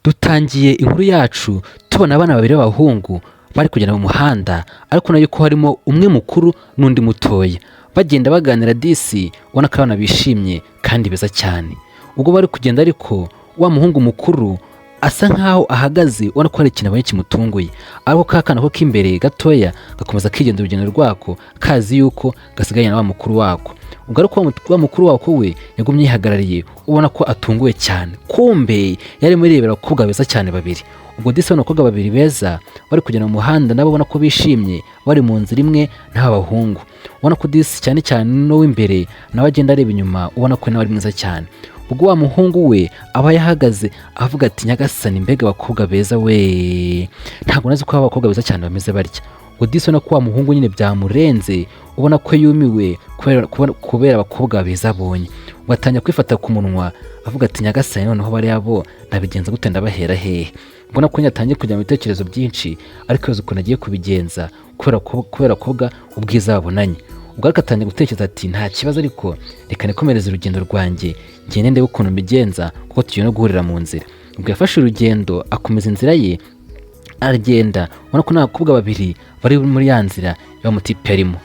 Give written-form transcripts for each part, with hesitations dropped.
Dutangiye inkuru yacu tubona abana babiri b'abahungu bari kugenda mu muhanda, ariko na yuko harimo umwe mukuru n'undi mutoya, bagenda baganira disi, ubona ko abana bishimye kandi beza cyane. Ubwo bari kugenda ariko wa muhungu mukuru asa nkaho ahagaze, ubona ko hari ikintu abonye kimutunguye, ariko ka kana ko k'imbere gatoya gakomeza kigenda urugendo rwako, kazi yuko gasiganye na wa mukuru wako. Ubwo ariko wa mukuru wako we yagumye yihagarariye, ubona ko atunguwe cyane, kumbe yari muri rebera abakobwa beza cyane babiri. Ubwo disi abakobwa babiri beza bari kugenda mu muhanda, nabo ubona ko bishimye, bari mu nzira imwe n'aba bahungu. Ubona ko disi cyane cyane no w'imbere nawe agenda areba inyuma, ubona ko nawe ari mwiza cyane. Ubwo wa muhungu we aba yahagaze avuga ati nyagasani, mbega abakobwa beza we, ntabwo nazi ko abakobwa beza cyane bameze barya. Ubwo disi ubona ko wa muhungu nyine byamurenze, ubona ko yumiwe kubera abakobwa beza abonye. Ugatangira kwifata ku munwa avuga ati nyagasani, noneho bariya bo nabigenza gute, ndabahera hehe? Ubona ko yatangiye kujya mu bitekerezo byinshi, ariko yoza ukuntu agiye kubigenza kubera abakobwa ubwiza babonanye. Ubwo ariko atangiye gutekereza ati nta kibazo, ariko reka nikomereze urugendo rwanjye, ngende ndebe ukuntu mbigenza, kuko tugiye no guhurira mu nzira. Ubwo yafashe urugendo akomeza inzira ye aragenda, ubona ko n'abakobwa babiri bari muri ya nzira y'amutipe arimo.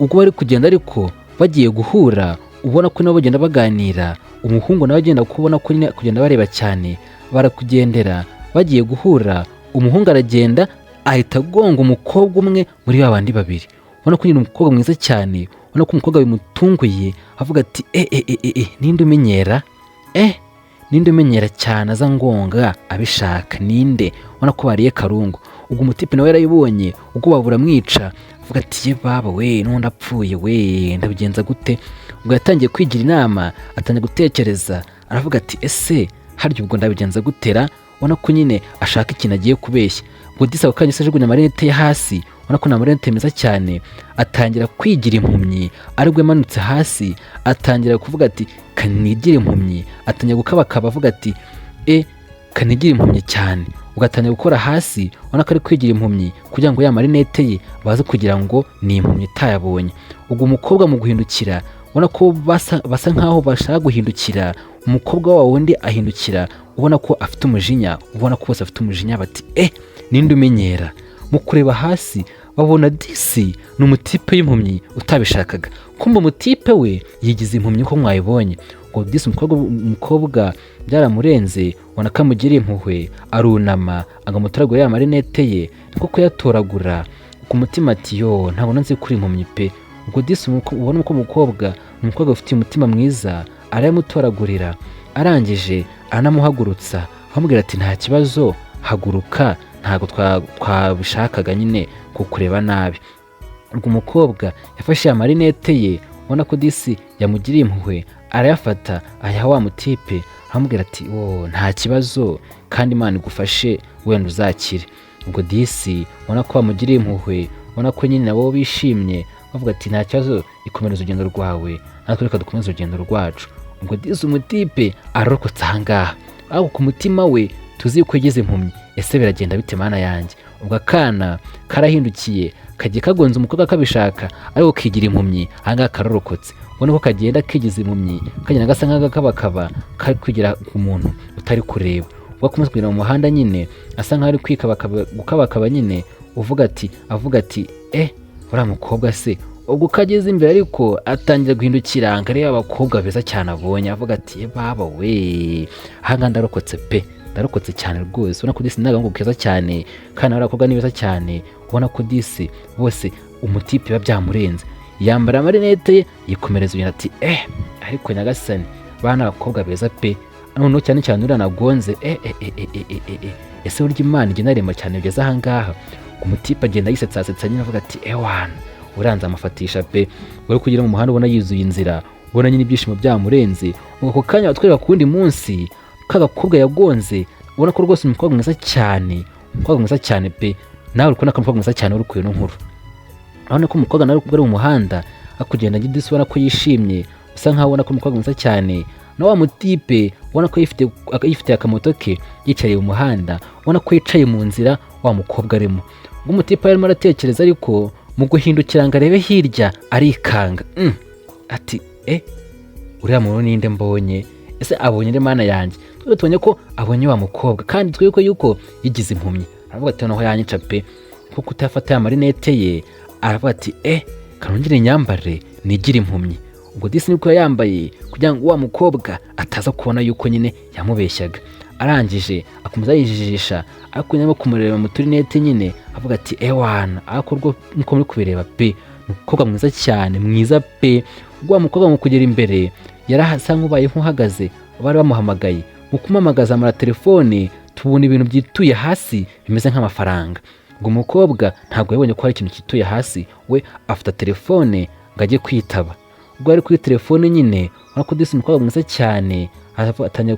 Ubwo bari kugenda ariko bagiye guhura, ubona ko nabo bagenda baganira, umuhungu nawe agenda kubona ko nyine kugenda bareba cyane, barakugendera bagiye guhura. Umuhungu aragenda ahita agonga umukobwa umwe muri ba bandi babiri, ubona ko nyine umukobwa mwiza cyane, ubona ko umukobwa bimutunguye, avuga ati ninde umenyera ninde umenyera cyane aza ngonga abishaka, ninde? Ubona ko bariye karungu. Ubwo umutipe nawe yarayibonye, ubwo babura mwica, avuga ati ye baba we, n'undi apfuye we, ndabigenza gute? Ubwo yatangiye kwigira inama, atangiye gutekereza, aravuga ati ese harya ubwo ndabigenza gutera? Ubona ko nyine ashaka ikintu agiye kubeshya. Ubwo disi ako kanya ajugunya amarinete ye hasi, ubona ko ni amarinete meza cyane, atangira kwigira impumyi. Aribwo yamanutse hasi, atangira kuvuga ati kanigire impumyi, atangira gukabakaba avuga ati kanigire impumyi cyane. Ugatangira gukora hasi, ubona ko ari kwigira impumyi kugira ngo ya marinete ye baze kugira ngo ni impumyi itayabonye. Ubwo umukobwa mu guhindukira, ubona ko basa nkaho bashaka guhindukira, umukobwa wa wundi ahindukira, ubona ko afite umujinya, ubona ko bose afite umujinya, bati ninde umenyera? Mu kureba hasi babona disi ni umutipe w'impumyi utabishakaga, kumbe umutipe we yigize impumyi ko mwayibonye. Ngo disi umukobwa byaramurenze, ubona ko amugiriye impuhwe, arunama agamutoragura ya marinete ye, niko kuyatoragura ku mutima ati yo, ntabwo nzi kuri impumyi pe. Ubwo disi ubona ko umukobwa ufite umutima mwiza, arayamutoragurira, arangije aranamuhagurutsa, amubwira ati nta kibazo, haguruka, ntabwo twabishakaga nyine kukureba nabi. Ubwo umukobwa yafashe ya marinete ye, ubona ko disi yamugiriye impuhwe, arayafata ayaha wa mutipe, aramubwira ati nta kibazo, kandi Imana igufashe, wenda uzakire. Ubwo disi ubona ko bamugiriye impuhwe, ubona ko nyine nabo bishimye, bavuga ati nta kibazo, ikomereza urugendo rwawe, natwe reka dukomeze urugendo rwacu. Ubwo disi umutipe ararokotse ahangaha, ariko ku mutima we tuzi ko yagize impumyi, ese biragenda bite mana yanjye? Ubwo akana karahindukiye, kagiye kagonza umukobwa kabishaka, ariko kigira impumyi, ahangaha kararokotse. Ubona ko kagenda kigize impumyi, kagenda gasa nk'agakabakaba, kari kwigira ku muntu utari kureba. Ubwo akomeza kugenda mu muhanda nyine, asa nk'aho ari gukabakaba nyine, avuga ati uriya mukobwa se. Ubwo kageze imbere ariko atangira guhindukira ngo arebe abakobwa beza cyane abonye, avuga ati baba we, ahangaha ndarokotse pe, ndarokotse cyane rwose. Ubona ko disi n'agahungu keza cyane, kandi abakobwa ni beza cyane, ubona ko disi bose umutipe biba byamurenze, yambara amarinete ye, yikomereza urugendo ati ariko nyagasani, bana abakobwa beza pe, noneho cyane cyane uriya nagonze, ese burya Imana igenda arema cyane bigeze ahangaha. Umutipe agenda yisetsa nyine, avuga ati wana, uranze amafatisha pe. Uri kugira mu muhanda, ubona yuzuye inzira, ubona nyine ibyishimo byamurenze. Ubwo kanya batwereka ku wundi munsi k'agakobwa yagonze, ubona ko rwose umukobwa mwiza cyane pe. Nawe uri kubona ko umukobwa mwiza cyane uri kuyo nkuru, urabona ko umukobwa nawe ari mu muhanda akugenda disi, ubona ko yishimye, usa nkaho ubona ko umukobwa mwiza cyane. Na wa mutipe ubona ko yifitiye akamoto ke, yicaye mu muhanda, ubona ko yicaye mu nzira wa mukobwa arimo. Ubwo umutipe arimo aratekereza, ariko mu guhindukira ngo arebe hirya arikanga, ati uriya muntu ninde mbonye? Ese abonye nde mana yanjye? twe tubonye ko abonye wa mukobwa kandi twebwe yuko yigize impumyi. Aravuga ati noneho yanyica pe kuko utafata ya marinete ye. Aravuga ati kanongere nyambare nigira impumyi. Ubwo disi niko yambaye kugira ngo wa mukobwa ataza kubona yuko nyine yamubeshyaga. Arangije akomeza yijijisha ariko nyuma kumureba mu turinete nyine avuga ati ewana akorwa nko muri kubireba pe umukobwa mwiza cyane mwiza pe. Ubwo wa mukobwa mu kugera imbere yarahasa nk'ubaye nk'uhagaze bari bamuhamagaye mu kumamagaza amara telefone tubona ibintu byituye hasi bimeze nk'amafaranga. Ubwo umukobwa ntabwo yabonye ko hari ikintu cyituye hasi, we afata telefone ngo ajye kwitaba. Ubwo ari kuri telefone nyine ubona ko disi umukobwa mwiza cyane atangiye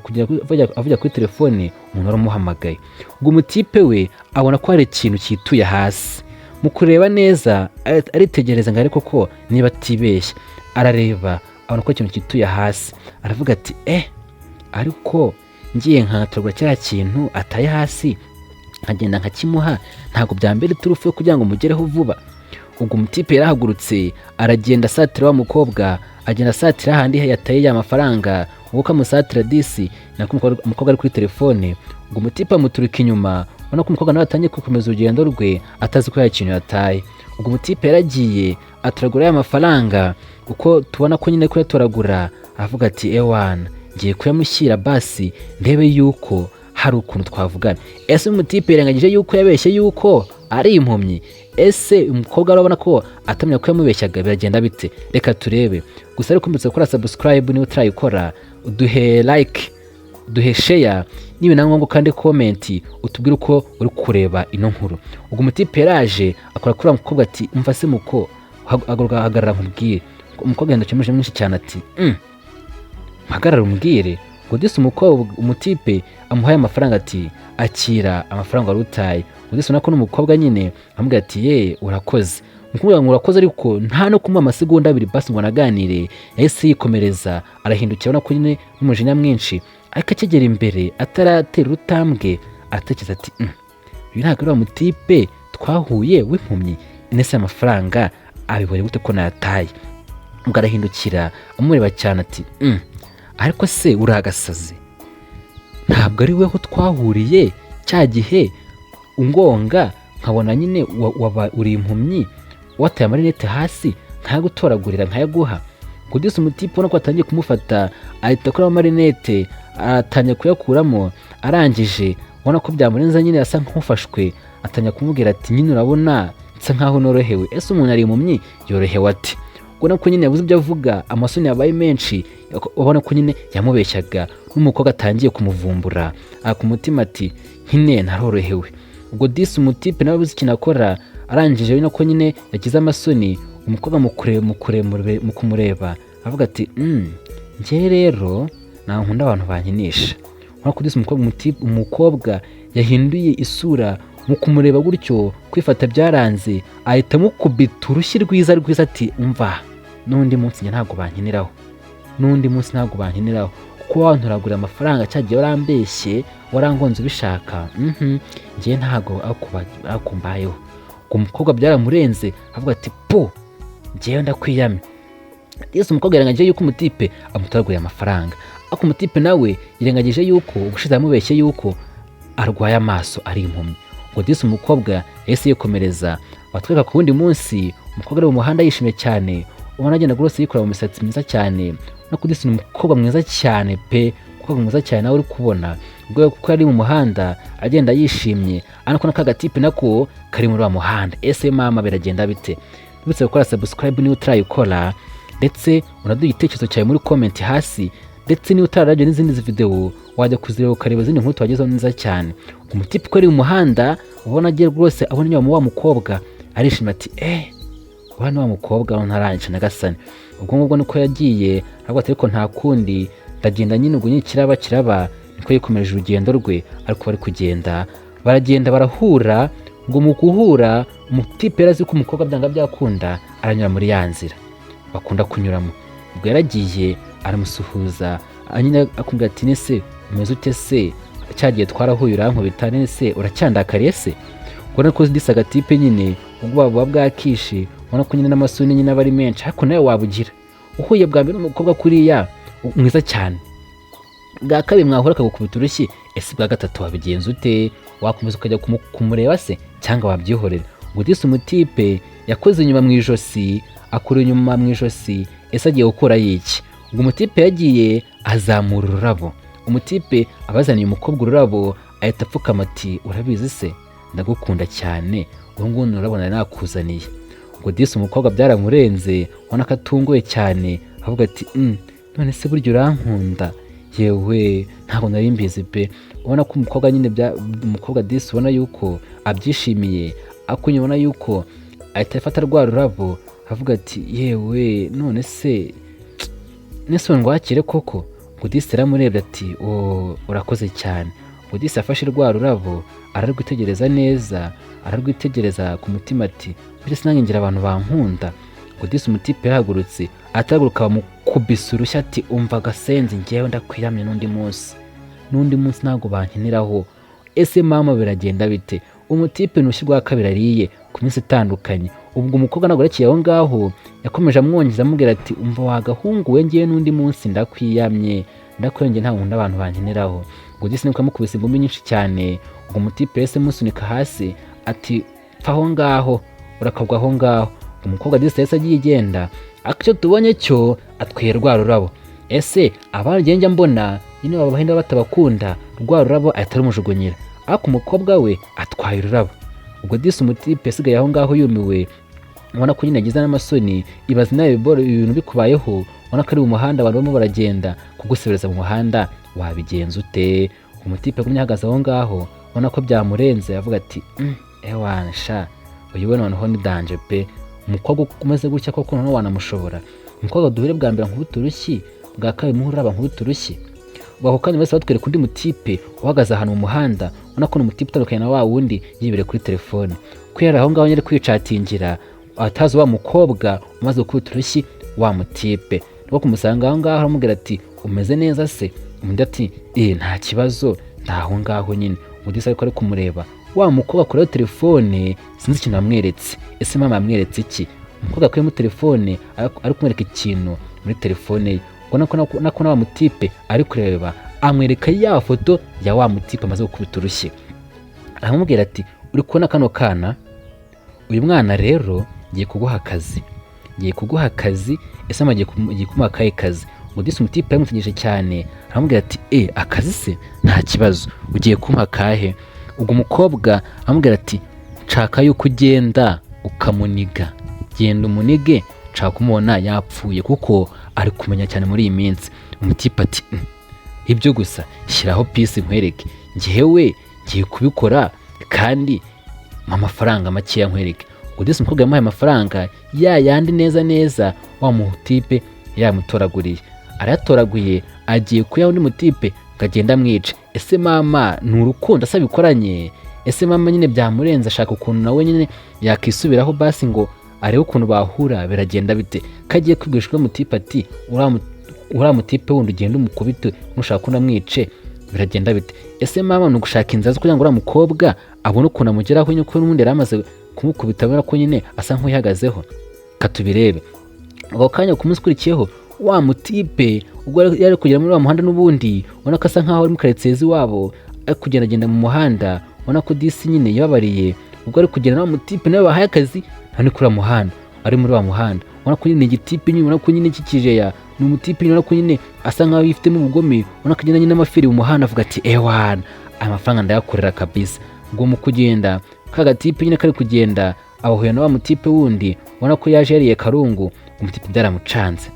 avuga kuri telefone umuntu waramuhamagaye. Ubwo umutipe we abona ko hari ikintu cyituye hasi, mu kureba neza aritegereza ngo ariko ko niba atibeshya arareba abona ko ikintu cyituye hasi. Aravuga ati ariko ngiye nkatorwa cya kintu ataye hasi nkagenda nkakimuha ntabwo byambere turufe kugira ngo mugereho vuba. Ubwo umutipe yarahagurutse aragenda asatira wa mukobwa, agenda asatira handi yataye ya mafaranga ubwo kamusatira disi nako umukobwa ari kuri telefone. Ubwo umutipe amuturika inyuma ubona ko umukobwa nawe atangiye gukomeza urugendo rwe atazi ko ya kintu yataye. Ubwo umutipe yaragiye aturagura ya mafaranga uko tubona ko nyine ko yatoragura. Aravuga ati ewana ngiye kuyamushyira basi ndebe yuko hari ukuntu twavugana. Ese umutipe yarangije yuko yabeshye yuko ari impumyi? Ese umukobwa arabona ko atamenya ko yamubeshyaga biragenda bite? Reka turebe. Gusa ariko mbutse gukora subscribe niba utarayikora, uduhe like, uduhe share, niba na ngombwa kandi comment utubwire uko uri kureba ino nkuru. Ubwo umutipe yaraje akora kuri umukobwa ati umva se muko hagarara nkubwire. Umukobwa yandakemuje mwinshi cyane ati mpagarara umbwire. Ngo disi umutipe amuhaye amafaranga ati akira amafaranga wari utaye. Ngo disi nako n'umukobwa nyine amubwira ati urakoze. Umukobwa ngo urakoze ariko nta no kumuha amasegonda abiri basi ngo naganire yahise yikomereza arahindukira ubona ko nyine n'umujinya mwinshi. Ariko akigera imbere ataratera urutambwe aratekereza ati uyu ntabwo ari wa mutipe twahuye w'impumyi, inese amafaranga abibonye gute ko nayataye? Ubwo arahindukira amureba cyane ati ariko se uragasaze, ntabwo ari weho twahuriye cya gihe ungonga nkabona nyine uri impumyi wataye amarinete hasi nkayagutoragurira nkayaguha? Ngo disi umutipe ubona ko atangiye kumufata ahita akuramo amarinete atangiye kuyakuramo. Arangije ubona ko byamurenza nyine asa nk'ufashwe atangiye kumubwira ati nyine urabona nsa nkaho norohewe. Ese umuntu ari impumyi yorohewe ati? Ubona ko nyine yabuze ibyo avuga, amasoni yabaye menshi, ubona ko nyine yamubeshyaga. N'umukobwa atangiye kumuvumbura ku mutima ati nyine narorohewe. Ubwo disi umutipe nawe abuze ikintu akora. Arangije ubona ko nyine yagize amasoni. Umukobwa mu kumureba avuga ati njye rero nta nkunda abantu bankinisha. Ubona ko disi umukobwa yahinduye isura mu kumureba gutyo, kwifata byaranze ahita amukubita urushyi rwiza ati umva n'undi munsi njye ntabwo bankiniraho, n'undi munsi ntabwo bankiniraho kuko wanturagura amafaranga cyagiye warambeshye warangonze ubishaka njye ntabwo akumbayeho. Ubwo umukobwa byaramurenze avuga ati njyewe ndakwiyame. Yesu umukobwa yarangije yuko umutipe amutoraguriye amafaranga, ariko umutipe nawe yirengagije yuko ubushize yamubeshye yuko arwaye amaso ari impumyi. Ngo disi umukobwa yahise yikomereza batwereka ku wundi munsi. Umukobwa ari mu muhanda yishimye cyane, ubona agenda rwose yikora mu misatsi myiza cyane. No kudisi umukobwa mwiza cyane pe, umukobwa mwiza cyane nawe uri kubona ubwo kuko ari mu muhanda agenda yishimye. Anako n'akagatipe nako kari muri wa muhanda. Ese mama biragenda bite? Nibutse gukora subscribe niba utarayikora, ndetse unaduha igitekerezo cyawe muri comment hasi, ndetse niba utararabye n'izindi video wajya kuzireba ukareba izindi nkuru twagezeho neza cyane. Umutipe ko ari mu muhanda ubona agiye rwose abona inyuma wa mukobwa arishima ati wa mukobwa ntarangije nagasani. Ubwo ngubwo niko yagiye aravuga ati ariko nta kundi ndagenda nyine ubwo nyine kiraba niko yikomeje urugendo rwe. Ariko bari kugenda baragenda barahura. Ngo mu guhura umutipe yarazi ko umukobwa byanga byakunda aranyura muri ya nzira bakunda kunyuramo. Ubwo yaragiye aramusuhuza nyine akubwira ati nese umeze ute se, cyagiye twarahuye urankubita nese uracyandakariye se? Ubwo nako disi agatipe nyine ubwo baba bwakishe, ubona ko nyine n'amasoni nyine aba ari menshi. Ariko nawe wabugira uhuye bwa mbere n'umukobwa kuriya mwiza cyane bwa kabiri mwahura akagukubita urushyi, ese bwa gatatu wabigenza ute? Wakomeza ukajya kumureba se cyangwa wabyihorera? Ngo disi umutipe yakoze inyuma mu ijosi, akura inyuma mu ijosi, ese agiye gukora iki? Ngo umutipe yagiye azamura ururabo, umutipe abazaniye umukobwa ururabo ahita apfukama ati urabizi se ndagukunda cyane, ubu ngubu urabona nakuzaniye. Ngo disi umukobwa byaramurenze, ubona ko atunguwe cyane, avuga ati none se burya urankunda? Yewe ntabwo nari mbizi pe. Ubona ko umukobwa nyine umukobwa disi ubona yuko abyishimiye, akunye ubona yuko ahita afata rwa rurabo avuga ati yewe none se ngwakire koko? Ngo disi aramurebye ati urakoze cyane. Ngo disi afashe rwa rurabo ararwitegereza neza, ararwitegereza ku mutima ati mbese nanjye ngira abantu bankunda. Ngo disi umutipe yahagurutse atahaguruka bamukubise urushyi ati umva gasenzi njyewe ndakwiyamye n'undi munsi ntabwo bankeneraho. Ese mama biragenda bite? Umutipe n'urushyi rwa kabiri ariye ku minsi itandukanye. Ubwo umukobwa ntabwo yarekeye aho ngaho, yakomeje amwongeza amubwira ati umva wagahunguwe njyewe n'undi munsi ndakwiyamye nta wundi abantu bankeneraho. Ngo disi niko amukubise ingumi nyinshi cyane. Ubwo umutipe yahise amusunika hasi ati pfa aho ngaho urakagwa aho ngaho. Umukobwa disi yahise agiye igenda, icyo tubonye cyo atwiye rwa rurabo. Ese abandi njya mbona nyine baba bahenda batabakunda, rwa rurabo ahita arumujugunyira, ariko umukobwa we atwaye ururabo. Ubwo disi umutipe yasigaye aho ngaho yumiwe, ubona ko nyine agize n'amasoni, ibaze nawe ibintu bikubayeho, ubona ko ari mu muhanda abantu barimo baragenda, kugusebereza mu muhanda wabigenza ute? Umutipe agumye ahagaze aho ngaho, ubona ko byamurenze, avuga ati ewana sha uyu we noneho ni danje pe. Umukobwa umeze gutya koko noneho wanamushobora? Umukobwa duhure bwa mbere nkubita urushyi, bwa kabiri muhuraba nkubita urushyi. Ubwo kandi bose batwereka undi mutipe uhagaze ahantu mu muhanda, ubona ko n'umutipe utandukanye na wa wundi yibere kuri telefone. Kwera aho ngaho nyine kwicatingira, atazi wa mukobwa umaze gukubita urushyi wa mutipe. Niko kumusanga aho ngaho aramubwira ati umeze neza se? Undi ati nta kibazo ndaho ngaho nyine. Udisi ariko ari kumureba, wa mukobwa kuri telefone sinzi ikintu amweretse. Ese mama yamweretse iki? Umukobwa akuyemo telefone ari kumwereka ikintu muri telefone ye. Ubona ko na wa mutipe ari kureba, amwereka ya foto ya wa mutipe amaze gukubita urushyi. Aramubwira ati uri kubona kano kana? Uyu mwana rero ngiye kuguha akazi. Ese mama agiye kumuha akahe kazi? Ngo disi umutipe yaramutegereje cyane, aramubwira ati akazi se nta kibazo, ugiye kumuha akahe? Ubwo umukobwa aramubwira ati nshaka yuko ugenda ukamuniga, genda umunige, nshaka kumubona yapfuye kuko ari kumenya cyane muri iyi minsi. Umutipe ati ibyo gusa shyiraho pisi nkwereke, njyewe ngiye kubikora kandi amafaranga makeya nkwereke. Ubwo disi umukobwa yamuhaye amafaranga yandi neza wa mutipe yamutoraguriye, arayatoraguye agiye kuyaha undi mutipe ngo agende amwice. Ese mama ni urukundo asa bikoranye? Ese mama nyine byamurenze, ashaka ukuntu nawe nyine yakisubiraho basi ngo arebe ukuntu bahura biragenda bite. Kagiye kwigishwa mutipe ati uriya mutipe wundi ugenda umukubite nushaka unamwice biragenda bite? Ese mama ni ugushaka inzira zo kugira ngo uriya mukobwa abone ukuntu amugeraho nyine, kuko n'ubundi yari amaze kumukubita abona ko nyine asa nk'uyihagazeho. Katubirebe. Ako kanya ku munsi ukurikiyeho wa mutipe ubwo yari kugera muri wa muhanda n'ubundi ubona ko asa nkaho ari mu karetezi wabo, ari kugendagenda mu muhanda, ubona ko disi nyine yababariye. Ubwo ari kugenda na wa mutipe nawe bahaye akazi, nta kuri wa muhanda, ari muri wa muhanda. Ubona ko nyine igitipe nyine, ubona ko nyine kikijeya, ni umutipe nyine, ubona ko nyine asa nkaho yifitemo ubugome, ubona ko agenda nyine n'amafiri mu muhanda, avuga ati ewana amafaranga ndayakorera kabisa. Ubwo mu kugenda ka gatipe nyine kari kugenda abahuye na wa mutipe wundi, ubona ko yaje yariye karungu. Umutipe byaramucanze,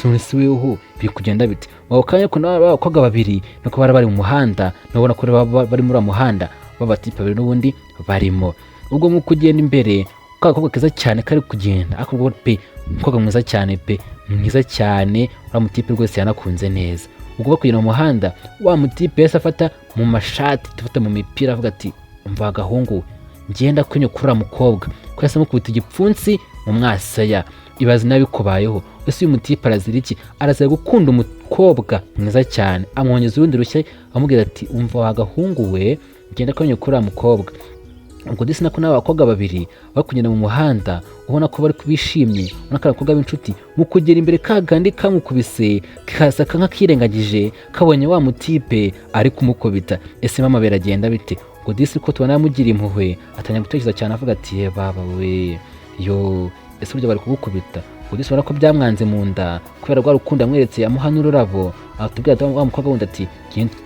none se weho biri kugenda bite? Wako kanya ko n'abakobwa babiri nuko bari mu muhanda, nabona ko bari muri wa muhanda b'abatipe babiri n'ubundi barimo. Ubwo mu kugenda imbere kakobwa keza cyane kari kugenda, akubwo pe umukobwa mwiza cyane pe, mwiza cyane, wa mutipe rwose yanakunze neza. Ubwo bakugenda mu muhanda, wa mutipe yase afata mu mashati, tufata mu mipira, avuga ati umva gahungu ngenda kwenye kuri mukobwa ko yase mukubita igipfunsi mu mwasaya. Ibaze nabi kubayeho. Ese uyu mutipe arazira iki? Arazira gukunda umukobwa mwiza cyane, amwongeza urundi rushya amubwira ati umva wagahungu we ngenda kwenye kuri mukobwa. ubwo disi nako n'abakobwa babiri bari kugenda mu muhanda ubona ko bari kubishimye, ubona ko abakobwa b'inshuti mu kugera imbere kagandi kamukubise kasaka nk'akirengagije kabonye wa mutipe ari kumukubita. Ese mama biragenda bite? Ubwo disi ko tubona yamugira impuhwe atangira gutekereza cyane avuga ati ye baba we yo ese burya bari kugukubita. Ubwo disi ubona ko byamwanze mu nda kubera rwa rukundo yamweretse yamuha n'ururabo, atubwira wa mukobwa wundi ati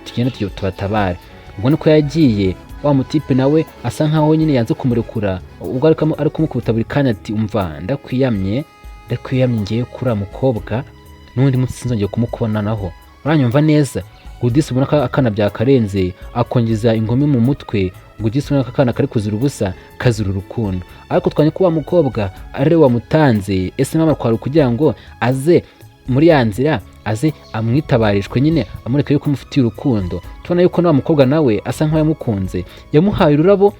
tugende tubatabare. Ubwo niko yagiye, wa mutipe nawe asa nkaho nyine yanze kumurekura, ubwo ari kumukubita buri kanya ati umva ndakwiyamye ngiye kuri mukobwa n'undi munsi sinzongeye kumukubonanaho, uranyumva neza? Ubwo disi ubona ko akana byakarenze akongeza ingumi mu mutwe. Ubwo disi ubona ko akana kari kuzira ubusa kazira urukundo, ariko twanye ko wa mukobwa ari we wamutanze. Ese mama kwari kugira ngo aze muri ya nzira aze amwitabarishwe nyine amureka yuko amufitiye urukundo. Tubona yuko na mukobwa nawe asa nkaho yamukunze, yamuhaye ururabo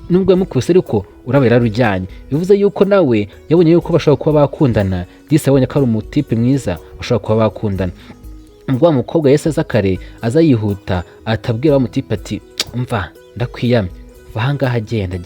nubwo yamukubise ariko urabo yararujyanye, bivuze yuko nawe yabonye yuko bashobora kuba bakundana. Disi abonye ko ari umutipe mwiza bashobora kuba bakundana. Ubwo wa mukobwa yese aza kare aza yihuta atabwira wa mutipe ati umva ndakwiyamye va ahangaha genda.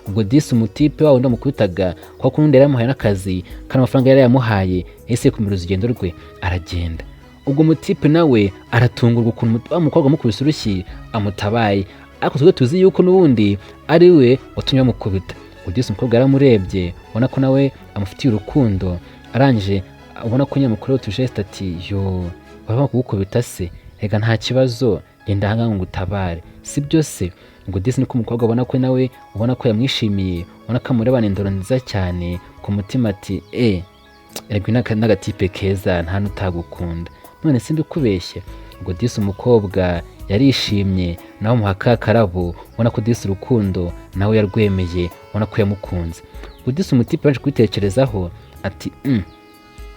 Ubwo disi umutipe wa wundi amukubitaga kwa kundi yari yamuhaye n'akazi kandi amafaranga yari yamuhaye yahise yikomereza urugendo rwe aragenda. Ubwo umutipe nawe aratungurwa ukuntu wa mukobwa amukubise urushyi amutabaye, ariko twe tuzi yuko n'ubundi ari we watumye amukubita. Ubwo disi umukobwa yaramurebye ubona ko nawe amufitiye urukundo, arangije ubona ko nyamukuru utujeste ati yo baba kugukubita se rega nta kibazo genda hanga ngo utabare si byose. Ubwo disi niko umukobwa ubona ko nawe ubona ko yamwishimiye, ubona ko amurebana indoro nziza cyane ku mutima ati erega n'agatipe keza nta n'utagukunda none simbikubeshye. Ubwo disi umukobwa yarishimye nawe amuha karabo, ubona ko disi urukundo nawe yarwemeye, ubona ko yamukunze. Ubwo disi umutipe yaje kwitekerezaho ati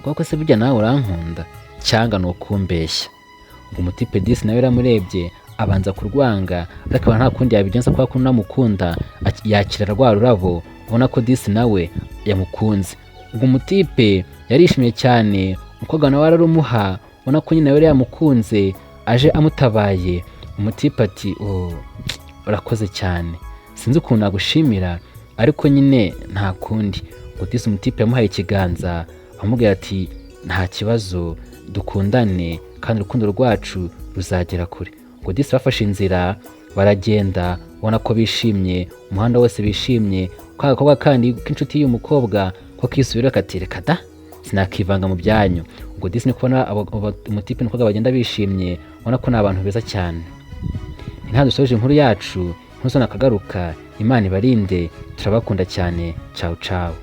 koko se burya nawe urankunda cyangwa nukumbeshya? Ubwo umutipe disi nawe yaramurebye abanza kurwanga, ariko nta kundi yabigenza kwa kundi namukunda yakira rwa rurabo, ubona ko disi nawe yamukunze. Ubwo umutipe yarishimye cyane, umukobwa nawe ararumuha, ubona ko nyine yari yamukunze aje amutabaye. Umutipe ati urakoze cyane sinzi ukuntu nagushimira ariko nyine nta kundi. Ubwo disi umutipe yamuhaye ikiganza amubwira ati nta kibazo dukundane kandi urukundo rwacu ruzagera kure. Ubwo disi bafashe inzira baragenda, ubona ko bishimye, umuhanda wose bishimye. Kwa gakobwa kandi k'inshuti y'umukobwa ko kisubira katireka da sinakivanga mu byanyu. Ubwo disi ni kubona umutipe n'umukobwa bagenda bishimye, ubona ko ni abantu beza cyane. Nta dusoje inkuru yacu, ntuzona akagaruka. Imana ibarinde, turabakunda cyane. Ciao ciao.